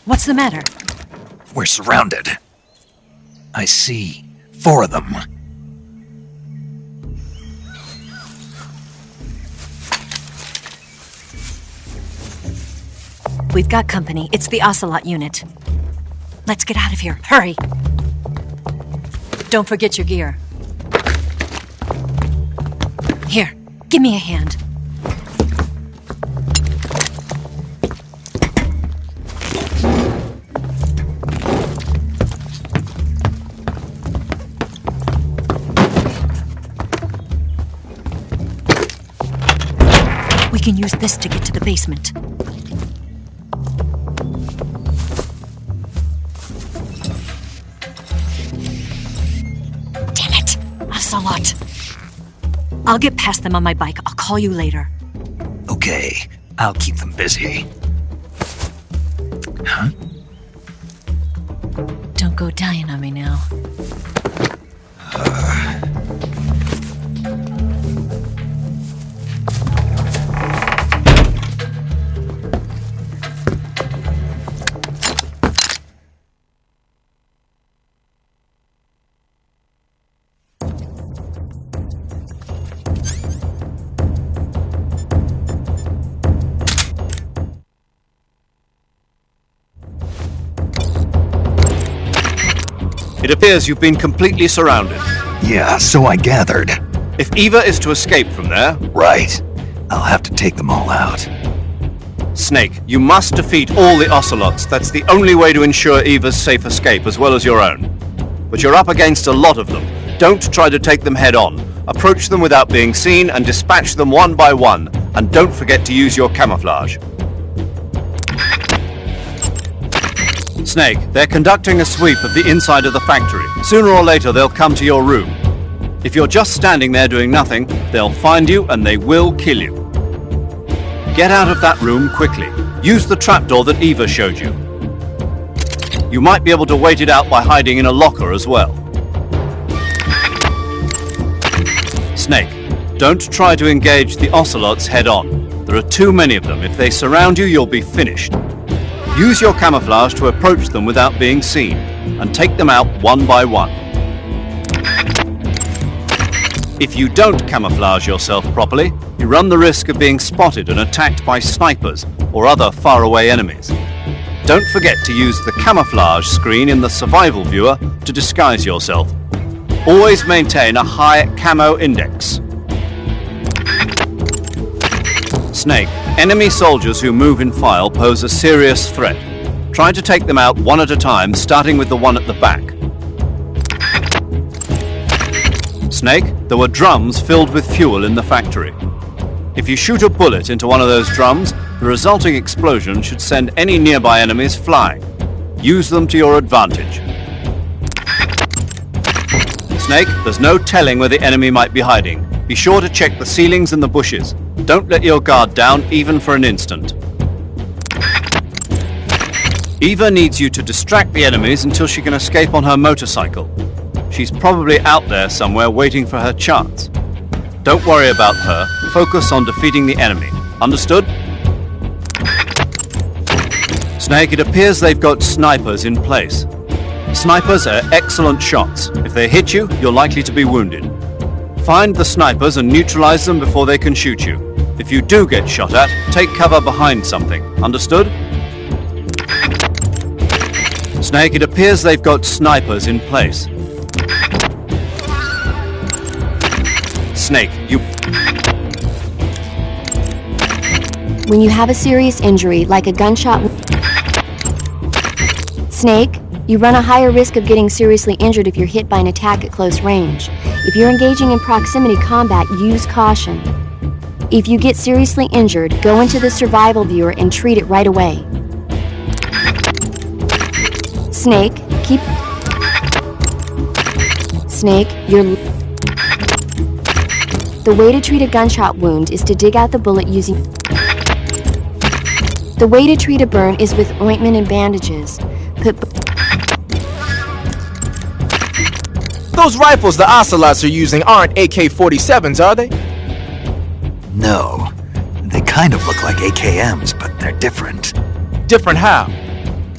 What's the matter? We're surrounded. I see 4 of them. We've got company. It's the Ocelot unit. Let's get out of here. Hurry! Don't forget your gear. Here, give me a hand. We can use this to get to the basement. Damn it! Ocelot! I'll get past them on my bike. I'll call you later. Okay, I'll keep them busy. Huh? Don't go dying on me now. It appears you've been completely surrounded. Yeah, so I gathered. If Eva is to escape from there... Right. I'll have to take them all out. Snake, you must defeat all the Ocelots. That's the only way to ensure Eva's safe escape, as well as your own. But you're up against a lot of them. Don't try to take them head on. Approach them without being seen and dispatch them one by one. And don't forget to use your camouflage. Snake, they're conducting a sweep of the inside of the factory. Sooner or later, they'll come to your room. If you're just standing there doing nothing, they'll find you and they will kill you. Get out of that room quickly. Use the trapdoor that Eva showed you. You might be able to wait it out by hiding in a locker as well. Snake, don't try to engage the Ocelots head on. There are too many of them. If they surround you, you'll be finished. Use your camouflage to approach them without being seen, and take them out one by one. If you don't camouflage yourself properly, you run the risk of being spotted and attacked by snipers or other faraway enemies. Don't forget to use the camouflage screen in the survival viewer to disguise yourself. Always maintain a high camo index. Snake, enemy soldiers who move in file pose a serious threat. Try to take them out one at a time, starting with the one at the back. Snake, there were drums filled with fuel in the factory. If you shoot a bullet into one of those drums, the resulting explosion should send any nearby enemies flying. Use them to your advantage. Snake, there's no telling where the enemy might be hiding. Be sure to check the ceilings and the bushes. Don't let your guard down even for an instant. Eva needs you to distract the enemies until she can escape on her motorcycle. She's probably out there somewhere waiting for her chance. Don't worry about her. Focus on defeating the enemy. Understood? Snake, it appears they've got snipers in place. Snipers are excellent shots. If they hit you, you're likely to be wounded. Find the snipers and neutralize them before they can shoot you. If you do get shot at, take cover behind something. Understood? Snake, it appears they've got snipers in place. Snake, you... When you have a serious injury, like a gunshot... Snake, you run a higher risk of getting seriously injured if you're hit by an attack at close range. If you're engaging in proximity combat, use caution. If you get seriously injured, go into the survival viewer and treat it right away. Snake, keep... Snake, you're... The way to treat a gunshot wound is to dig out the bullet using... The way to treat a burn is with ointment and bandages. Those rifles the Ocelots are using aren't AK-47s, are they? No. They kind of look like AKMs, but they're different. Different how?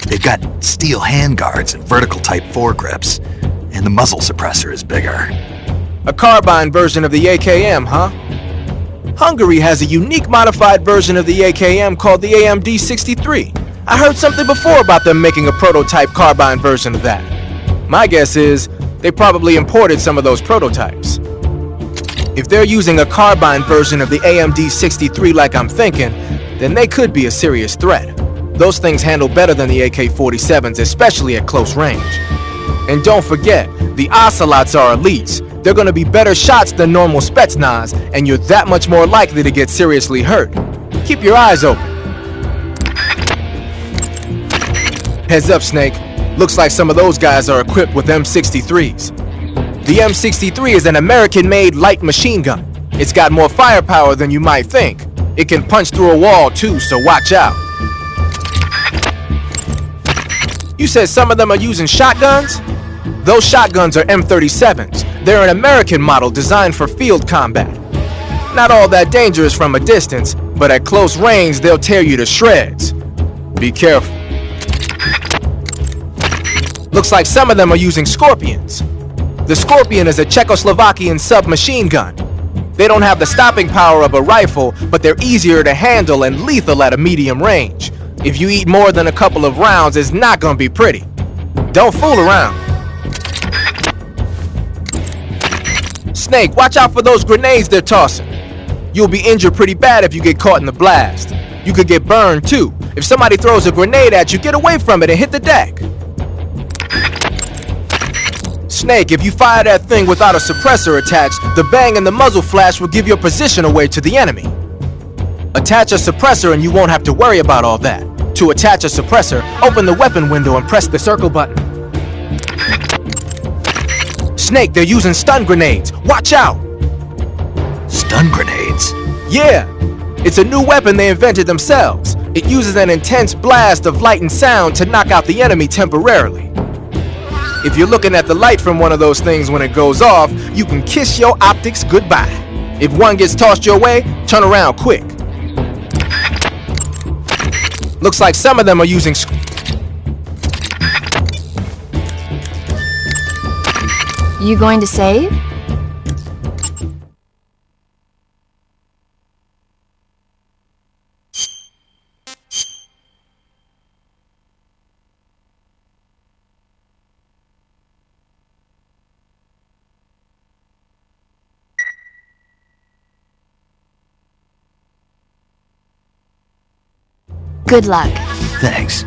They've got steel handguards and vertical type foregrips, and the muzzle suppressor is bigger. A carbine version of the AKM, huh? Hungary has a unique modified version of the AKM called the AMD-63. I heard something before about them making a prototype carbine version of that. My guess is they probably imported some of those prototypes. If they're using a carbine version of the AMD-63 like I'm thinking, then they could be a serious threat. Those things handle better than the AK-47s, especially at close range. And don't forget, the Ocelots are elites. They're gonna be better shots than normal Spetsnaz, and you're that much more likely to get seriously hurt. Keep your eyes open. Heads up, Snake. Looks like some of those guys are equipped with M63s. The M63 is an American-made light machine gun. It's got more firepower than you might think. It can punch through a wall too, so watch out. You said some of them are using shotguns? Those shotguns are M37s. They're an American model designed for field combat. Not all that dangerous from a distance, but at close range they'll tear you to shreds. Be careful. Looks like some of them are using Scorpions. The Scorpion is a Czechoslovakian submachine gun. They don't have the stopping power of a rifle, but they're easier to handle and lethal at a medium range. If you eat more than a couple of rounds, it's not gonna be pretty. Don't fool around. Snake, watch out for those grenades they're tossing. You'll be injured pretty bad if you get caught in the blast. You could get burned too. If somebody throws a grenade at you, get away from it and hit the deck. Snake, if you fire that thing without a suppressor attached, the bang and the muzzle flash will give your position away to the enemy. Attach a suppressor and you won't have to worry about all that. To attach a suppressor, open the weapon window and press the circle button. Snake, they're using stun grenades. Watch out! Stun grenades? Yeah, it's a new weapon they invented themselves. It uses an intense blast of light and sound to knock out the enemy temporarily. If you're looking at the light from one of those things when it goes off, you can kiss your optics goodbye. If one gets tossed your way, turn around quick. Looks like some of them are using You going to save? Good luck. Thanks.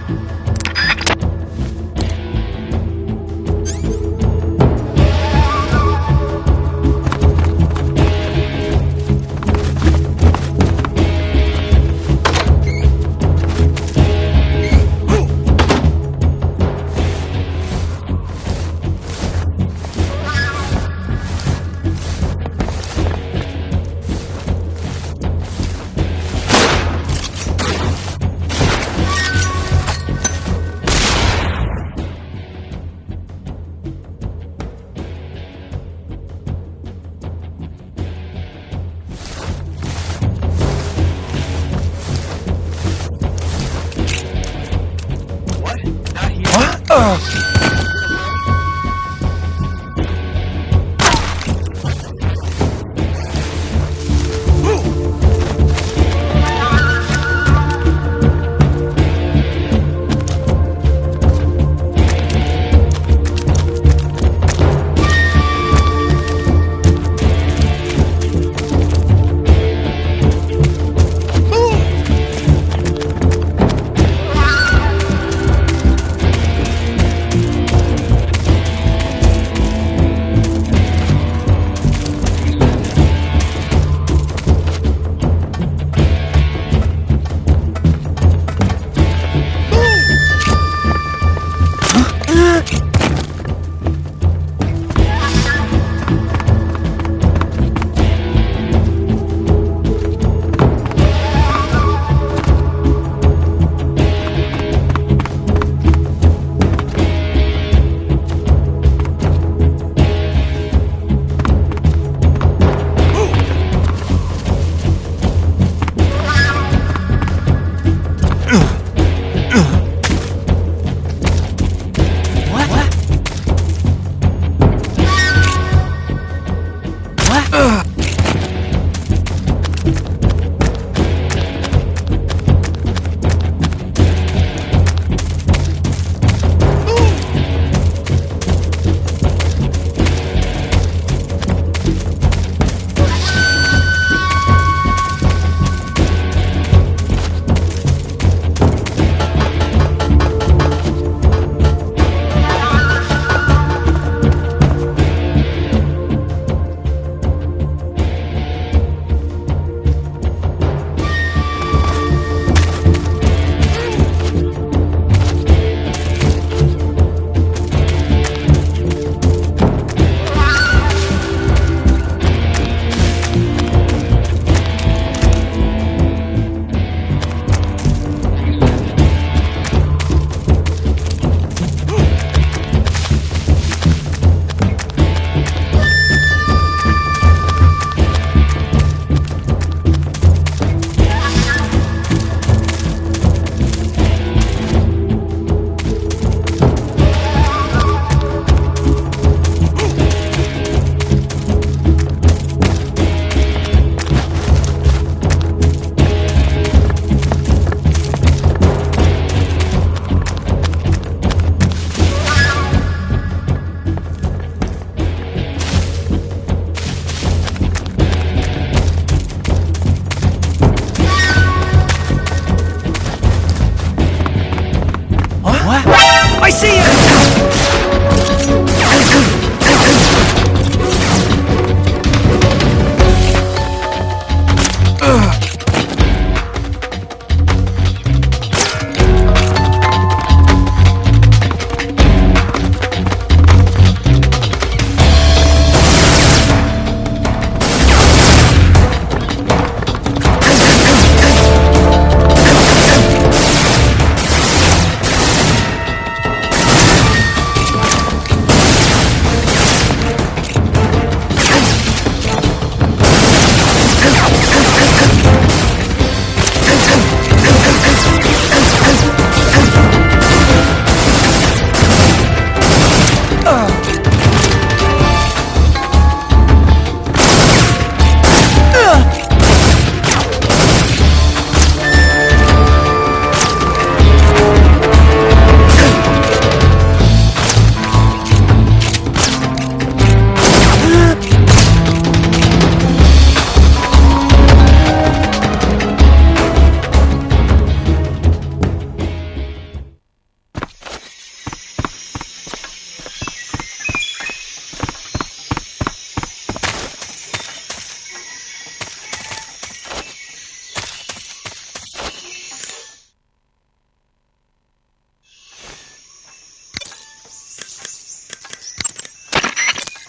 I see it!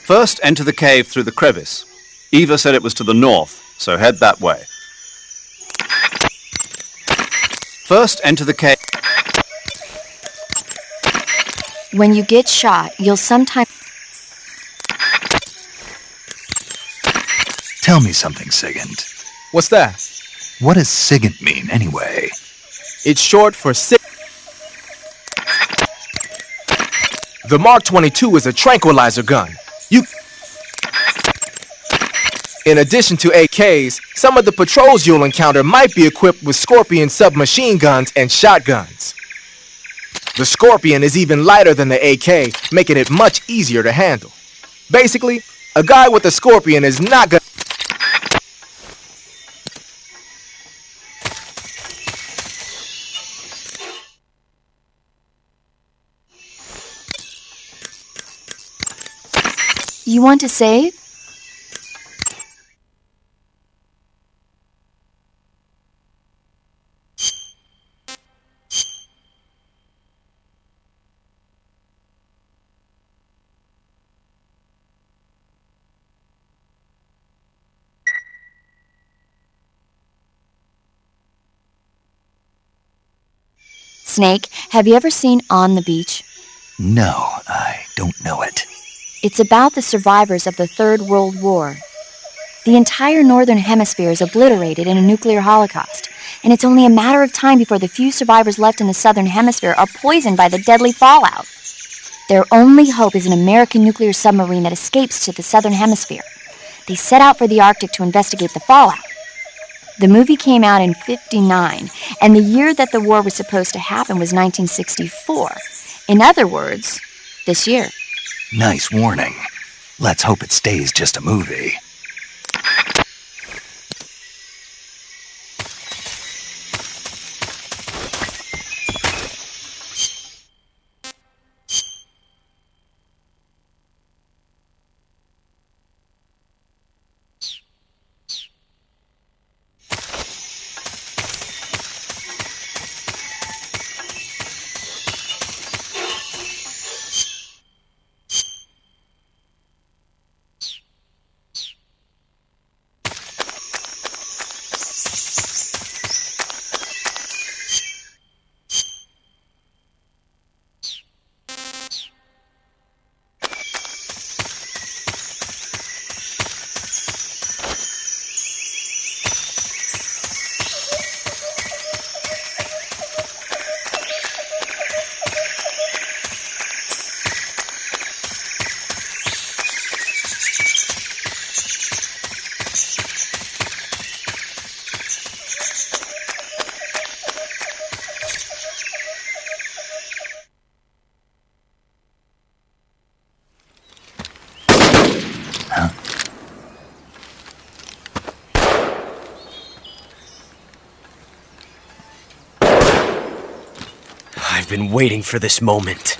First, enter the cave through the crevice. Eva said it was to the north, so head that way. First, enter the cave. When you get shot, you'll sometimes... Tell me something, Sigint. What's that? What does Sigint mean, anyway? It's short for SIG. The Mark 22 is a tranquilizer gun. In addition to AKs, some of the patrols you'll encounter might be equipped with Scorpion submachine guns and shotguns. The Scorpion is even lighter than the AK, making it much easier to handle. Basically, a guy with a Scorpion is not gonna... You want to save? Snake, have you ever seen On the Beach? No, I don't know it. It's about the survivors of the Third World War. The entire northern hemisphere is obliterated in a nuclear holocaust, and it's only a matter of time before the few survivors left in the southern hemisphere are poisoned by the deadly fallout. Their only hope is an American nuclear submarine that escapes to the southern hemisphere. They set out for the Arctic to investigate the fallout. The movie came out in '59, and the year that the war was supposed to happen was 1964. In other words, this year. Nice warning. Let's hope it stays just a movie. I've been waiting for this moment.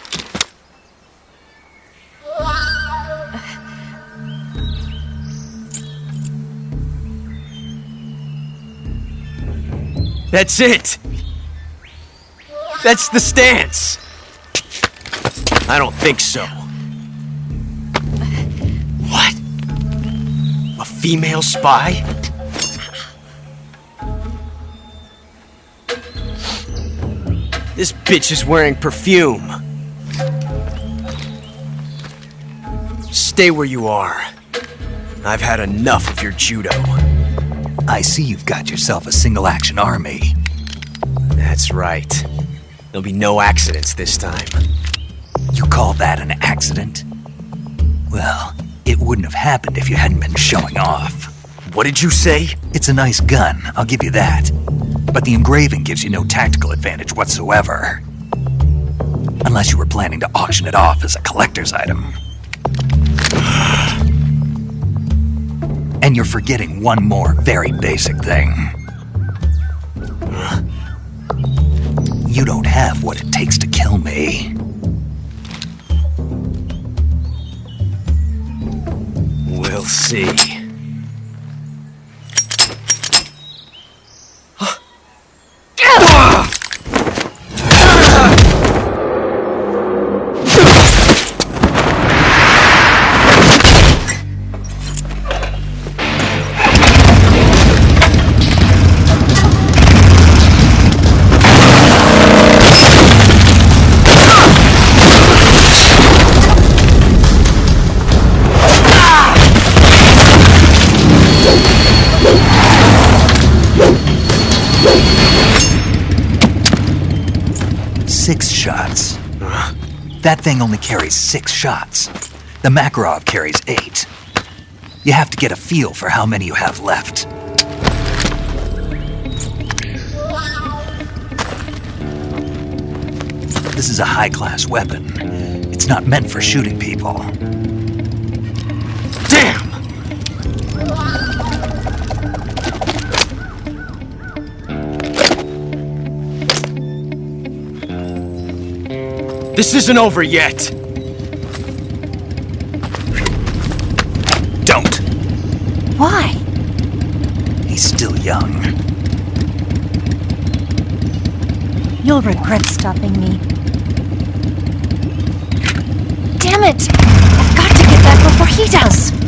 That's it! That's the stance! I don't think so. What? A female spy? This bitch is wearing perfume. Stay where you are. I've had enough of your judo. I see you've got yourself a single-action army. That's right. There'll be no accidents this time. You call that an accident? Well, it wouldn't have happened if you hadn't been showing off. What did you say? It's a nice gun, I'll give you that. But the engraving gives you no tactical advantage whatsoever. Unless you were planning to auction it off as a collector's item. And you're forgetting one more very basic thing. You don't have what it takes to kill me. We'll see. Six shots. That thing only carries 6 shots. The Makarov carries 8. You have to get a feel for how many you have left. This is a high-class weapon. It's not meant for shooting people. Damn! This isn't over yet! Don't! Why? He's still young. You'll regret stopping me. Damn it! I've got to get back before he does!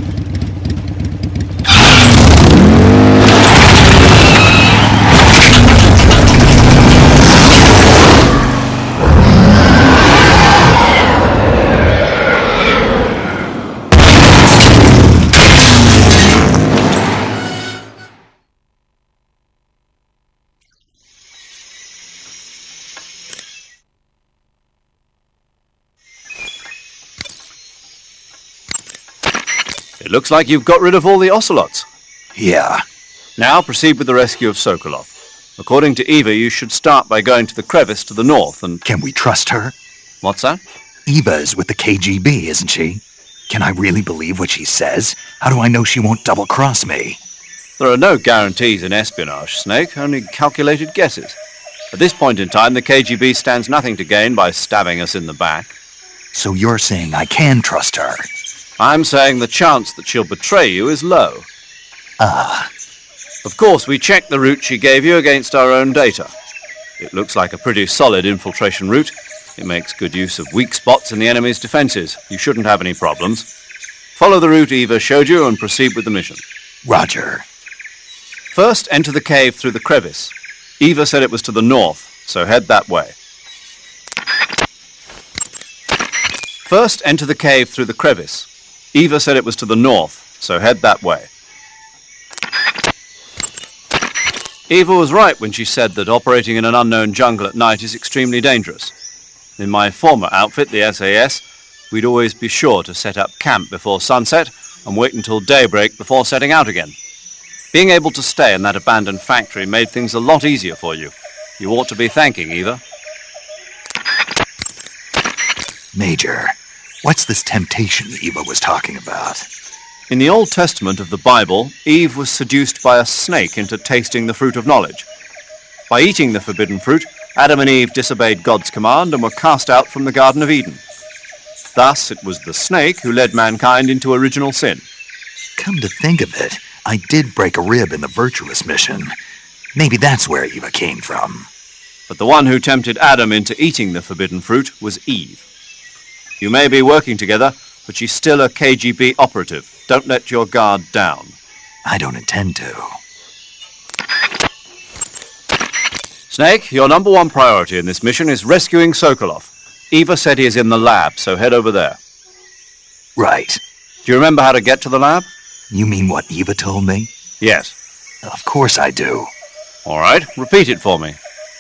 It looks like you've got rid of all the ocelots. Yeah. Now proceed with the rescue of Sokolov. According to Eva, you should start by going to the crevice to the north and... Can we trust her? What's that? Eva is with the KGB, isn't she? Can I really believe what she says? How do I know she won't double-cross me? There are no guarantees in espionage, Snake, only calculated guesses. At this point in time, the KGB stands nothing to gain by stabbing us in the back. So you're saying I can trust her? I'm saying the chance that she'll betray you is low. Ah. Of course, we checked the route she gave you against our own data. It looks like a pretty solid infiltration route. It makes good use of weak spots in the enemy's defenses. You shouldn't have any problems. Follow the route Eva showed you and proceed with the mission. Roger. First, enter the cave through the crevice. Eva said it was to the north, so head that way. First, enter the cave through the crevice. Eva said it was to the north, so head that way. Eva was right when she said that operating in an unknown jungle at night is extremely dangerous. In my former outfit, the SAS, we'd always be sure to set up camp before sunset and wait until daybreak before setting out again. Being able to stay in that abandoned factory made things a lot easier for you. You ought to be thanking Eva. Major, what's this temptation Eva was talking about? In the Old Testament of the Bible, Eve was seduced by a snake into tasting the fruit of knowledge. By eating the forbidden fruit, Adam and Eve disobeyed God's command and were cast out from the Garden of Eden. Thus, it was the snake who led mankind into original sin. Come to think of it, I did break a rib in the virtuous mission. Maybe that's where Eva came from. But the one who tempted Adam into eating the forbidden fruit was Eve. You may be working together, but she's still a KGB operative. Don't let your guard down. I don't intend to. Snake, your number one priority in this mission is rescuing Sokolov. Eva said he is in the lab, so head over there. Right. Do you remember how to get to the lab? You mean what Eva told me? Yes. Of course I do. All right, repeat it for me.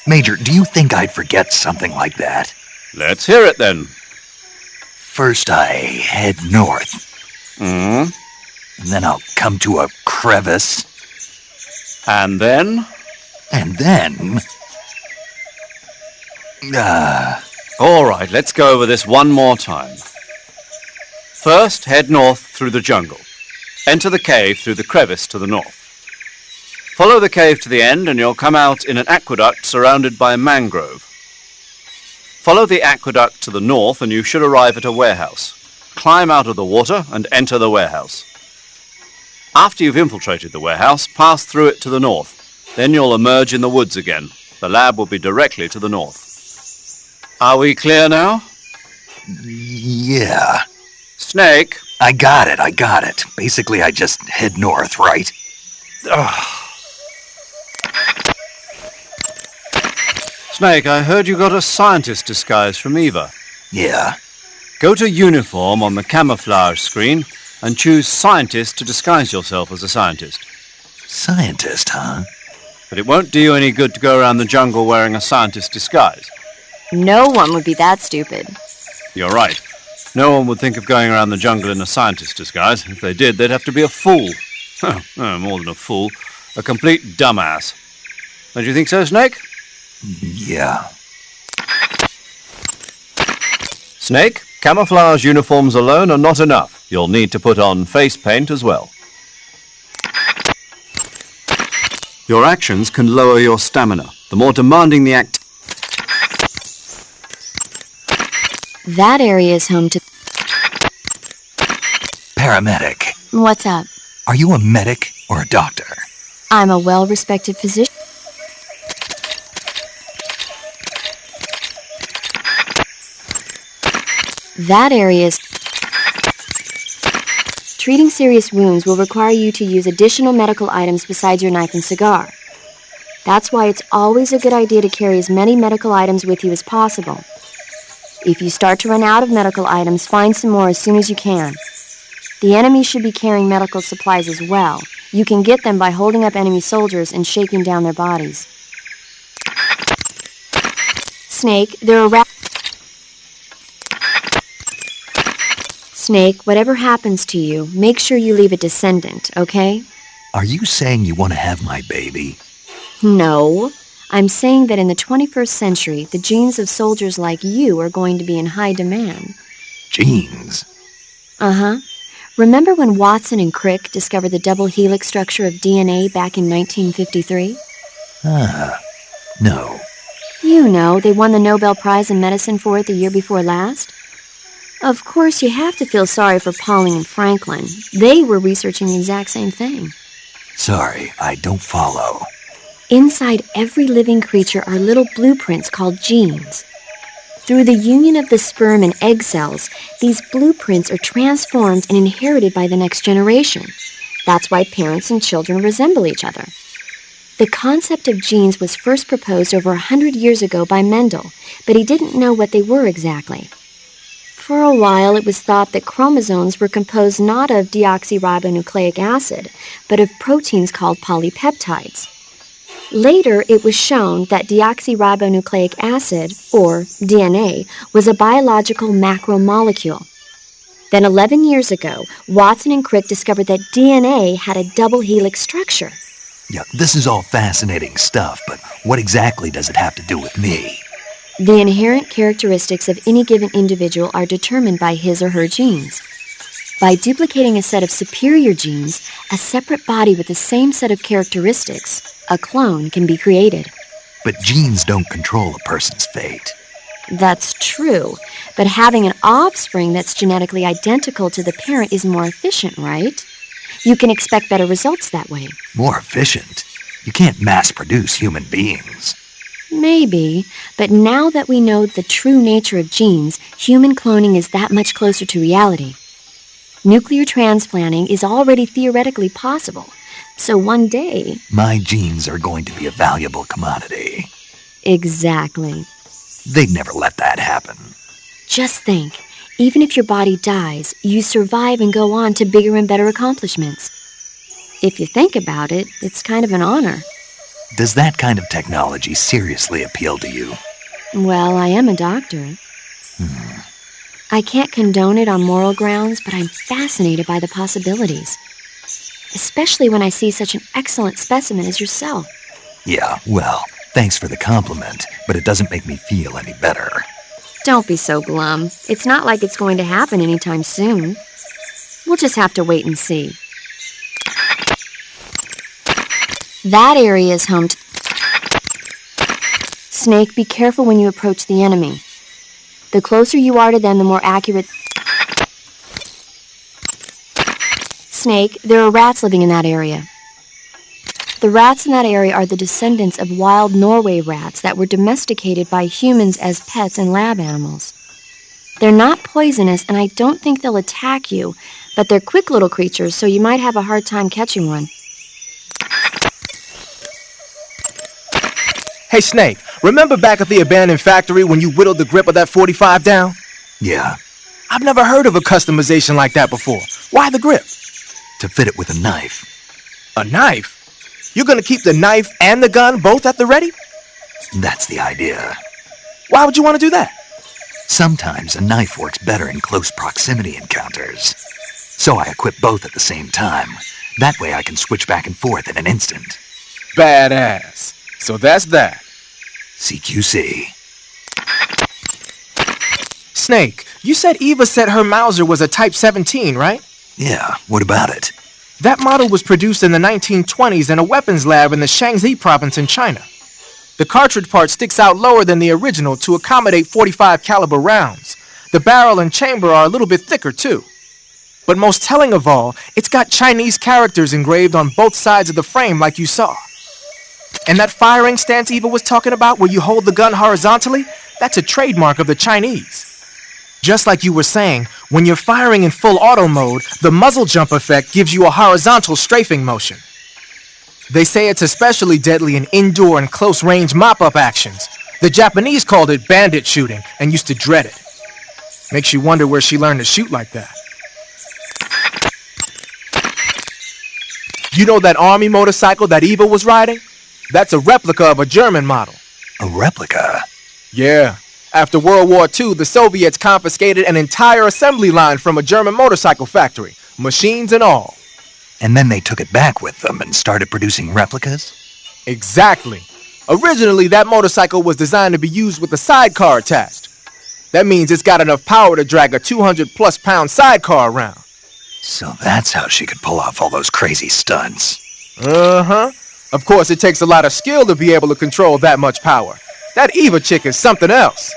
Major, do you think I'd forget something like that? Let's hear it then. First I head north. Hmm? And then I'll come to a crevice. And then? And then... All right, let's go over this one more time. First, head north through the jungle. Enter the cave through the crevice to the north. Follow the cave to the end and you'll come out in an aqueduct surrounded by mangrove. Follow the aqueduct to the north and you should arrive at a warehouse. Climb out of the water and enter the warehouse. After you've infiltrated the warehouse, pass through it to the north. Then you'll emerge in the woods again. The lab will be directly to the north. Are we clear now? Yeah. Snake. I got it. Basically, I just head north, right? Snake, I heard you got a scientist disguise from Eva. Yeah. Go to uniform on the camouflage screen and choose scientist to disguise yourself as a scientist. Scientist, huh? But it won't do you any good to go around the jungle wearing a scientist disguise. No one would be that stupid. You're right. No one would think of going around the jungle in a scientist disguise. If they did, they'd have to be a fool. More than a fool. A complete dumbass. Don't you think so, Snake? Yeah. Snake, camouflage uniforms alone are not enough. You'll need to put on face paint as well. Your actions can lower your stamina. The more demanding the act... That area is home to... Paramedic. What's up? Are you a medic or a doctor? I'm a well-respected physician. That area is... Treating serious wounds will require you to use additional medical items besides your knife and cigar. That's why it's always a good idea to carry as many medical items with you as possible. If you start to run out of medical items, find some more as soon as you can. The enemy should be carrying medical supplies as well. You can get them by holding up enemy soldiers and shaking down their bodies. Snake, there are Snake, whatever happens to you, make sure you leave a descendant, okay? Are you saying you want to have my baby? No. I'm saying that in the 21st century, the genes of soldiers like you are going to be in high demand. Genes? Uh-huh. Remember when Watson and Crick discovered the double helix structure of DNA back in 1953? No. You know, they won the Nobel Prize in Medicine for it the year before last. Of course, you have to feel sorry for Pauling and Franklin. They were researching the exact same thing. Sorry, I don't follow. Inside every living creature are little blueprints called genes. Through the union of the sperm and egg cells, these blueprints are transformed and inherited by the next generation. That's why parents and children resemble each other. The concept of genes was first proposed over 100 years ago by Mendel, but he didn't know what they were exactly. For a while, it was thought that chromosomes were composed not of deoxyribonucleic acid, but of proteins called polypeptides. Later, it was shown that deoxyribonucleic acid, or DNA, was a biological macromolecule. Then 11 years ago, Watson and Crick discovered that DNA had a double helix structure. Yeah, this is all fascinating stuff, but what exactly does it have to do with me? The inherent characteristics of any given individual are determined by his or her genes. By duplicating a set of superior genes, a separate body with the same set of characteristics, a clone, can be created. But genes don't control a person's fate. That's true, but having an offspring that's genetically identical to the parent is more efficient, right? You can expect better results that way. More efficient? You can't mass-produce human beings. Maybe, but now that we know the true nature of genes, human cloning is that much closer to reality. Nuclear transplanting is already theoretically possible, so one day... My genes are going to be a valuable commodity. Exactly. They'd never let that happen. Just think, even if your body dies, you survive and go on to bigger and better accomplishments. If you think about it, it's kind of an honor. Does that kind of technology seriously appeal to you? Well, I am a doctor. I can't condone it on moral grounds, but I'm fascinated by the possibilities. Especially when I see such an excellent specimen as yourself. Yeah, well, thanks for the compliment, but it doesn't make me feel any better. Don't be so glum. It's not like it's going to happen anytime soon. We'll just have to wait and see. That area is home to... Snake, be careful when you approach the enemy. The closer you are to them, the more accurate... Snake, there are rats living in that area. The rats in that area are the descendants of wild Norway rats that were domesticated by humans as pets and lab animals. They're not poisonous, and I don't think they'll attack you, but they're quick little creatures, so you might have a hard time catching one. Hey, Snake, remember back at the abandoned factory when you whittled the grip of that 45 down? Yeah, I've never heard of a customization like that before. Why the grip? to fit it with a knife. A knife? You're gonna keep the knife and the gun both at the ready? That's the idea. Why would you want to do that? Sometimes a knife works better in close proximity encounters. So I equip both at the same time. That way I can switch back and forth in an instant. Badass. So that's that. CQC. Snake, you said Eva said her Mauser was a Type 17, right? Yeah, what about it? That model was produced in the 1920s in a weapons lab in the Shaanxi province in China. The cartridge part sticks out lower than the original to accommodate 45 caliber rounds. The barrel and chamber are a little bit thicker too. But most telling of all, it's got Chinese characters engraved on both sides of the frame like you saw. And that firing stance Eva was talking about where you hold the gun horizontally, that's a trademark of the Chinese. Just like you were saying, when you're firing in full auto mode, the muzzle jump effect gives you a horizontal strafing motion. They say it's especially deadly in indoor and close-range mop-up actions. The Japanese called it bandit shooting and used to dread it. Makes you wonder where she learned to shoot like that. You know that army motorcycle that Eva was riding? That's a replica of a German model. A replica? Yeah. After World War II, the Soviets confiscated an entire assembly line from a German motorcycle factory, machines and all. And then they took it back with them and started producing replicas? Exactly. Originally, that motorcycle was designed to be used with a sidecar attached. That means it's got enough power to drag a 200-plus pound sidecar around. So that's how she could pull off all those crazy stunts. Uh-huh. Of course, it takes a lot of skill to be able to control that much power. That Eva chick is something else.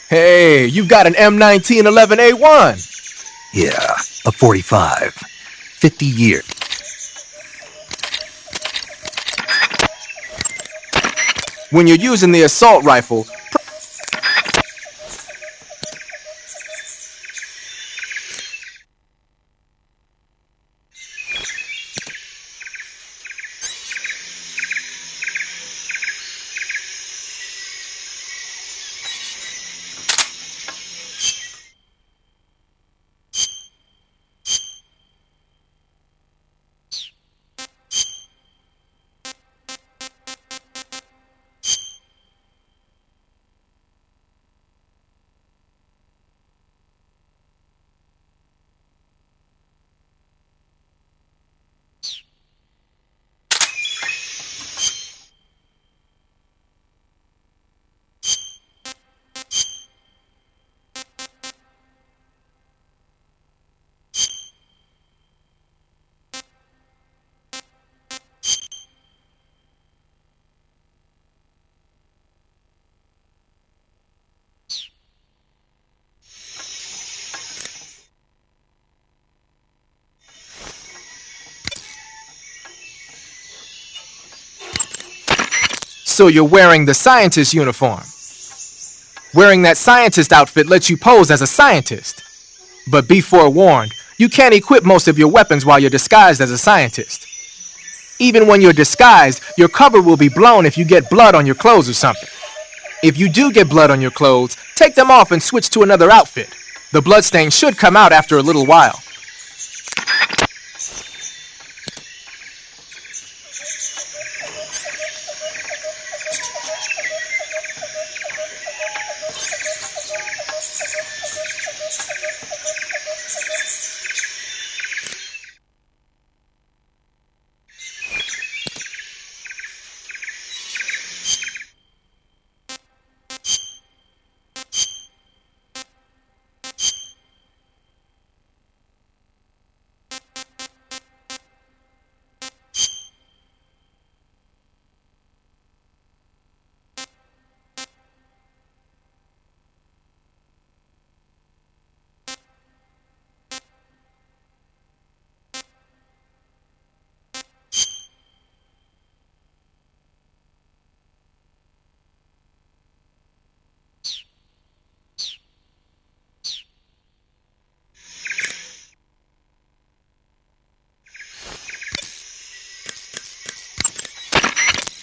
Hey, you've got an M1911A1. Yeah, a 45. 50 years. When you're using the assault rifle, Also, you're wearing the scientist uniform. Wearing that scientist outfit lets you pose as a scientist. But be forewarned, you can't equip most of your weapons while you're disguised as a scientist. Even when you're disguised, your cover will be blown if you get blood on your clothes or something. If you do get blood on your clothes, take them off and switch to another outfit. The bloodstain should come out after a little while.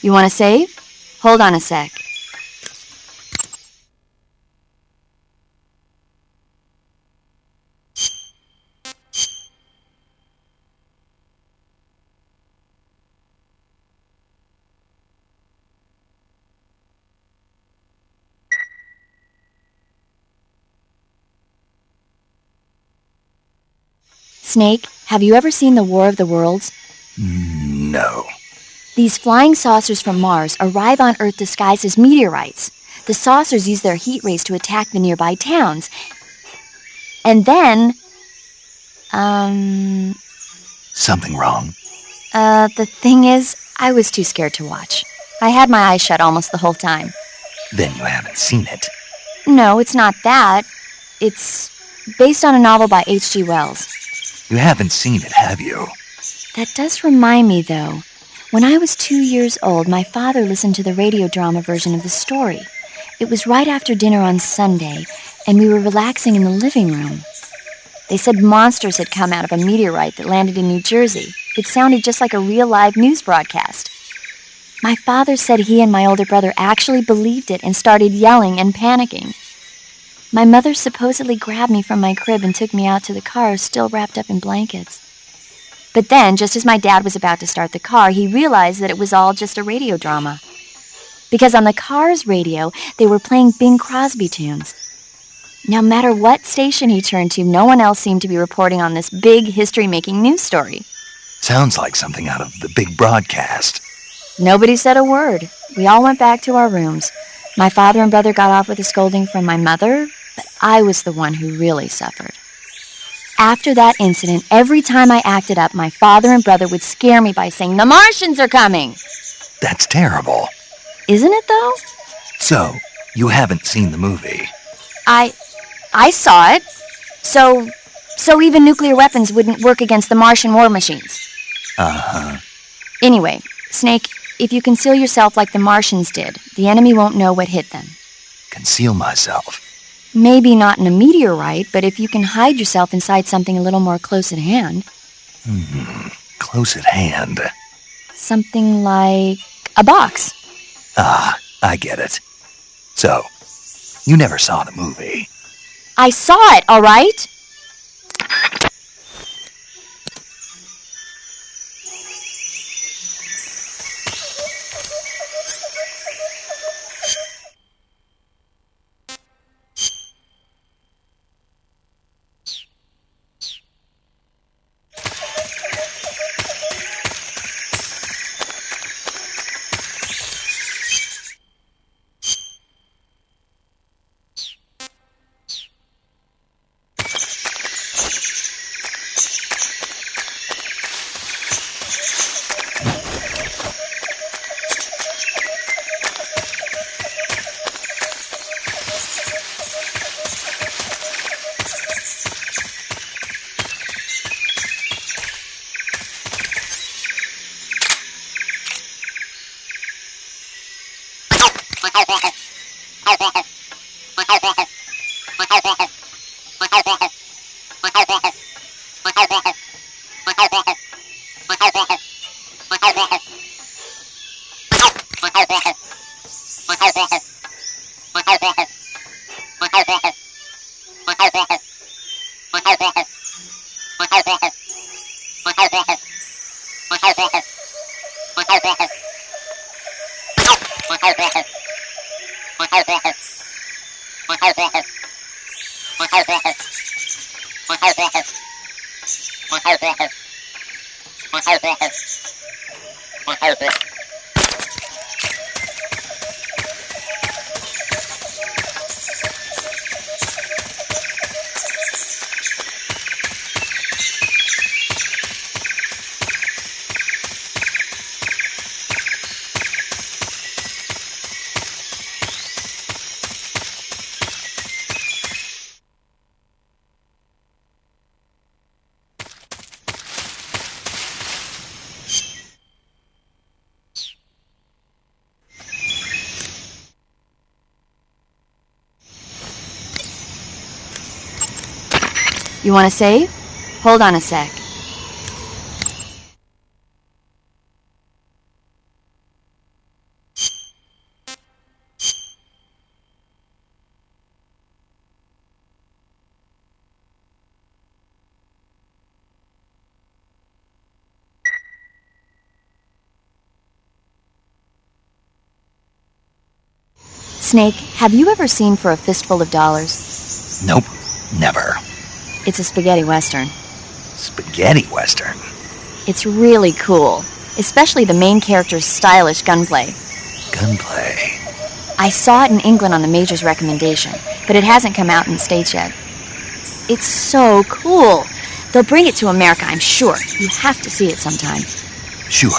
You want to save? Hold on a sec. Snake, have you ever seen the War of the Worlds? No. These flying saucers from Mars arrive on Earth disguised as meteorites. The saucers use their heat rays to attack the nearby towns. And then... Something wrong? The thing is, I was too scared to watch. I had my eyes shut almost the whole time. Then you haven't seen it. No, it's not that. It's based on a novel by H.G. Wells. You haven't seen it, have you? That does remind me, though. When I was 2 years old, my father listened to the radio drama version of the story. It was right after dinner on Sunday, and we were relaxing in the living room. They said monsters had come out of a meteorite that landed in New Jersey. It sounded just like a real live news broadcast. My father said he and my older brother actually believed it and started yelling and panicking. My mother supposedly grabbed me from my crib and took me out to the car, still wrapped up in blankets. But then, just as my dad was about to start the car, he realized that it was all just a radio drama. Because on the car's radio, they were playing Bing Crosby tunes. No matter what station he turned to, no one else seemed to be reporting on this big history-making news story. Sounds like something out of the big broadcast. Nobody said a word. We all went back to our rooms. My father and brother got off with a scolding from my mother, but I was the one who really suffered. After that incident, every time I acted up, my father and brother would scare me by saying, "The Martians are coming!" That's terrible. Isn't it, though? So, you haven't seen the movie? I saw it. So even nuclear weapons wouldn't work against the Martian war machines. Uh-huh. Anyway, Snake, if you conceal yourself like the Martians did, the enemy won't know what hit them. Conceal myself. Maybe not in a meteorite, but if you can hide yourself inside something a little more close at hand. Close at hand. Something like a box. Ah, I get it. So, you never saw the movie? I saw it, all right? You want to save? Hold on a sec. Snake, have you ever seen For a Fistful of Dollars? Nope, never. It's a spaghetti western. Spaghetti western? It's really cool, especially the main character's stylish gunplay. Gunplay? I saw it in England on the Major's recommendation, but it hasn't come out in the States yet. It's so cool. They'll bring it to America, I'm sure. You have to see it sometime. Sure.